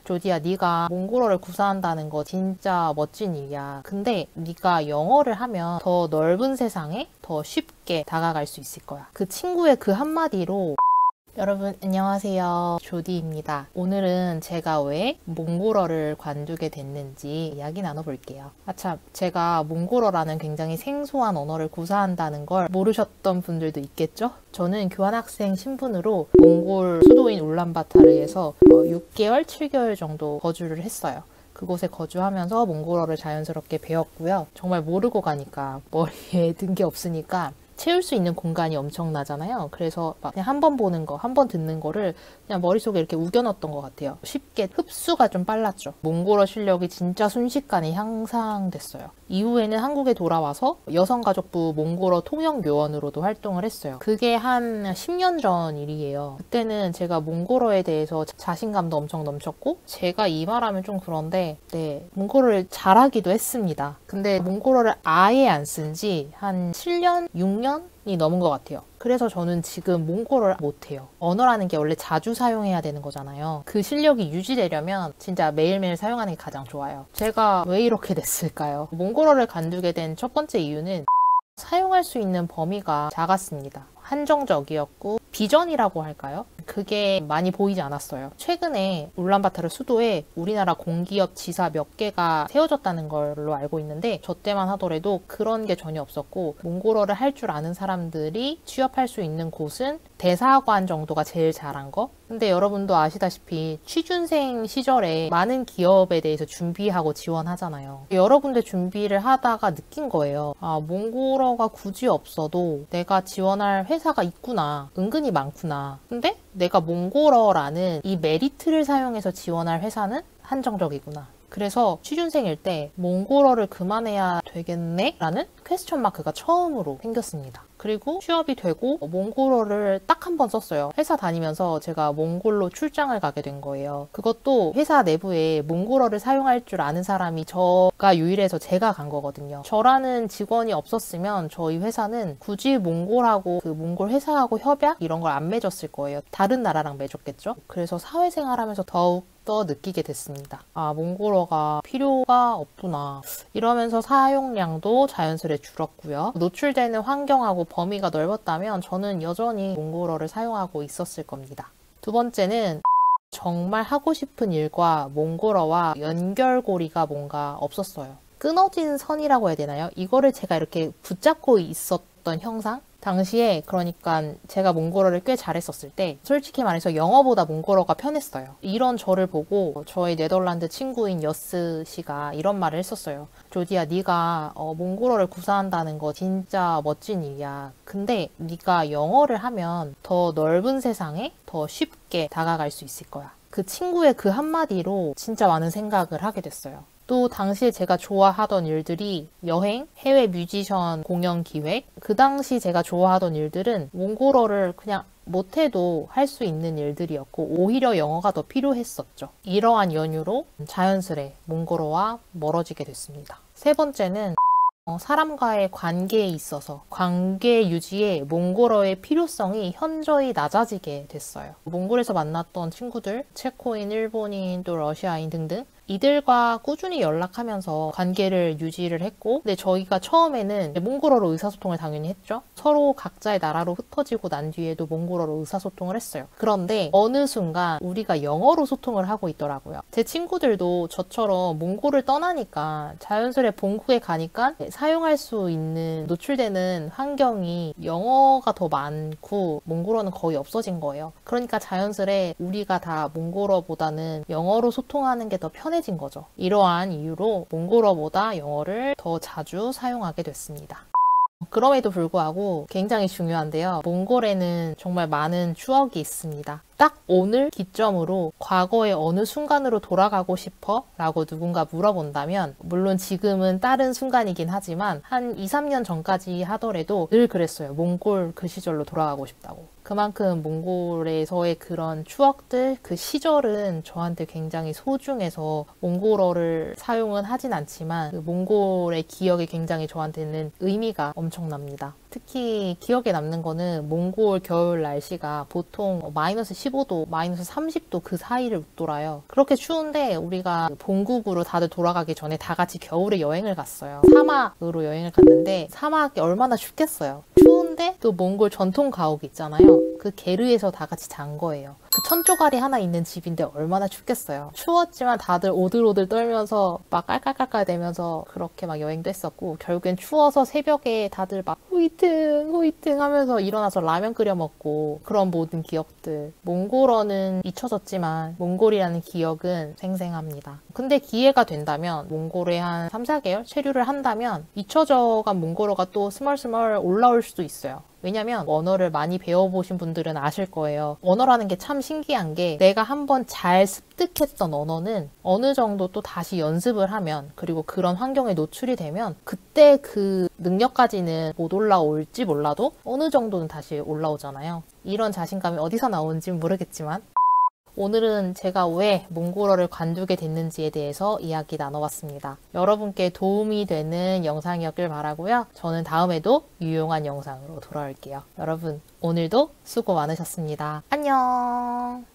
조디야, 네가 몽골어를 구사한다는 거 진짜 멋진 일이야. 근데 네가 영어를 하면 더 넓은 세상에 더 쉽게 다가갈 수 있을 거야. 그 친구의 그 한마디로. 여러분 안녕하세요, 조디입니다. 오늘은 제가 왜 몽골어를 관두게 됐는지 이야기 나눠볼게요. 참, 제가 몽골어라는 굉장히 생소한 언어를 구사한다는 걸 모르셨던 분들도 있겠죠? 저는 교환학생 신분으로 몽골 수도인 울란바타르에서 6개월, 7개월 정도 거주를 했어요. 그곳에 거주하면서 몽골어를 자연스럽게 배웠고요. 정말 모르고 가니까 머리에 든 게 없으니까 채울 수 있는 공간이 엄청나잖아요. 그래서 막 그냥 한 번 보는 거, 한 번 듣는 거를 그냥 머릿속에 이렇게 우겨넣었던 것 같아요. 쉽게 흡수가 좀 빨랐죠. 몽골어 실력이 진짜 순식간에 향상됐어요. 이후에는 한국에 돌아와서 여성가족부 몽골어 통역요원으로도 활동을 했어요. 그게 한 10년 전 일이에요. 그때는 제가 몽골어에 대해서 자신감도 엄청 넘쳤고, 제가 이 말하면 좀 그런데 몽골어를 잘하기도 했습니다. 근데 몽골어를 아예 안 쓴 지 한 7년, 6년이 넘은 것 같아요. 그래서 저는 지금 몽골어를 못해요. 언어라는 게 원래 자주 사용해야 되는 거잖아요. 그 실력이 유지되려면 진짜 매일매일 사용하는 게 가장 좋아요. 제가 왜 이렇게 됐을까요? 몽골어를 관두게 된 첫 번째 이유는 사용할 수 있는 범위가 작았습니다. 한정적이었고 비전이라고 할까요? 그게 많이 보이지 않았어요. 최근에 울란바타르 수도에 우리나라 공기업 지사 몇 개가 세워졌다는 걸로 알고 있는데, 저 때만 하더라도 그런 게 전혀 없었고, 몽골어를 할 줄 아는 사람들이 취업할 수 있는 곳은 대사관 정도가 제일 잘한 거? 근데 여러분도 아시다시피 취준생 시절에 많은 기업에 대해서 준비하고 지원하잖아요. 여러분들 준비를 하다가 느낀 거예요. 아, 몽골어가 굳이 없어도 내가 지원할 회사가 있구나. 은근히 많구나. 근데 내가 몽골어라는 이 메리트를 사용해서 지원할 회사는 한정적이구나. 그래서 취준생일 때 몽골어를 그만해야 되겠네? 라는 퀘스천 마크가 처음으로 생겼습니다. 그리고 취업이 되고 몽골어를 딱 한 번 썼어요. 회사 다니면서 제가 몽골로 출장을 가게 된 거예요. 그것도 회사 내부에 몽골어를 사용할 줄 아는 사람이 저가 유일해서 제가 간 거거든요. 저라는 직원이 없었으면 저희 회사는 굳이 몽골하고 그 몽골 회사하고 협약 이런 걸 안 맺었을 거예요. 다른 나라랑 맺었겠죠? 그래서 사회생활하면서 더욱 더 느끼게 됐습니다. 아, 몽골어가 필요가 없구나. 이러면서 사용량도 자연스레 줄었고요. 노출되는 환경하고 범위가 넓었다면 저는 여전히 몽골어를 사용하고 있었을 겁니다. 두 번째는 정말 하고 싶은 일과 몽골어와 연결고리가 뭔가 없었어요. 끊어진 선이라고 해야 되나요? 이거를 제가 이렇게 붙잡고 있었던 형상? 당시에 그러니까 제가 몽골어를 꽤 잘했었을 때 솔직히 말해서 영어보다 몽골어가 편했어요. 이런 저를 보고 저의 네덜란드 친구인 여스 씨가 이런 말을 했었어요. 조디야, 네가 몽골어를 구사한다는 거 진짜 멋진 일이야. 근데 네가 영어를 하면 더 넓은 세상에 더 쉽게 다가갈 수 있을 거야. 그 친구의 그 한마디로 진짜 많은 생각을 하게 됐어요. 또 당시에 제가 좋아하던 일들이 여행, 해외 뮤지션 공연 기획, 그 당시 제가 좋아하던 일들은 몽골어를 그냥 못해도 할 수 있는 일들이었고 오히려 영어가 더 필요했었죠. 이러한 연유로 자연스레 몽골어와 멀어지게 됐습니다. 세 번째는 사람과의 관계에 있어서 관계 유지에 몽골어의 필요성이 현저히 낮아지게 됐어요. 몽골에서 만났던 친구들, 체코인, 일본인, 또 러시아인 등등 이들과 꾸준히 연락하면서 관계를 유지를 했고, 근데 저희가 처음에는 몽골어로 의사소통을 당연히 했죠. 서로 각자의 나라로 흩어지고 난 뒤에도 몽골어로 의사소통을 했어요. 그런데 어느 순간 우리가 영어로 소통을 하고 있더라고요. 제 친구들도 저처럼 몽골을 떠나니까 자연스레 본국에 가니까 사용할 수 있는 노출되는 환경이 영어가 더 많고 몽골어는 거의 없어진 거예요. 그러니까 자연스레 우리가 다 몽골어보다는 영어로 소통하는 게 더 편해진 거죠. 이러한 이유로 몽골어보다 영어를 더 자주 사용하게 됐습니다. 그럼에도 불구하고 굉장히 중요한데요. 몽골에는 정말 많은 추억이 있습니다. 딱 오늘 기점으로 과거의 어느 순간으로 돌아가고 싶어? 라고 누군가 물어본다면, 물론 지금은 다른 순간이긴 하지만 한 2, 3년 전까지 하더라도 늘 그랬어요. 몽골 그 시절로 돌아가고 싶다고. 그만큼 몽골에서의 그런 추억들, 그 시절은 저한테 굉장히 소중해서 몽골어를 사용은 하진 않지만 그 몽골의 기억이 굉장히 저한테는 의미가 엄청납니다. 특히 기억에 남는 거는 몽골 겨울 날씨가 보통 마이너스 15도, 마이너스 30도 그 사이를 웃돌아요. 그렇게 추운데 우리가 본국으로 다들 돌아가기 전에 다 같이 겨울에 여행을 갔어요. 사막으로 여행을 갔는데 사막이 얼마나 춥겠어요. 추운데 또 몽골 전통 가옥 있잖아요. 그 게르에서 다 같이 잔 거예요. 그 천조가리 하나 있는 집인데 얼마나 춥겠어요. 추웠지만 다들 오들오들 떨면서 막 깔깔깔깔 대면서 그렇게 막 여행도 했었고, 결국엔 추워서 새벽에 다들 막 호이팅 호이팅 하면서 일어나서 라면 끓여 먹고, 그런 모든 기억들. 몽골어는 잊혀졌지만 몽골이라는 기억은 생생합니다. 근데 기회가 된다면 몽골에 한 3, 4개월 체류를 한다면 잊혀져간 몽골어가 또 스멀스멀 올라올 수도 있어요. 왜냐면 언어를 많이 배워보신 분들은 아실 거예요. 언어라는 게 참 신기한 게, 내가 한번 잘 습득했던 언어는 어느 정도 또 다시 연습을 하면, 그리고 그런 환경에 노출이 되면 그때 그 능력까지는 못 올라올지 몰라도 어느 정도는 다시 올라오잖아요. 이런 자신감이 어디서 나오는지는 모르겠지만, 오늘은 제가 왜 몽골어를 관두게 됐는지에 대해서 이야기 나눠봤습니다. 여러분께 도움이 되는 영상이었길 바라고요. 저는 다음에도 유용한 영상으로 돌아올게요. 여러분, 오늘도 수고 많으셨습니다. 안녕!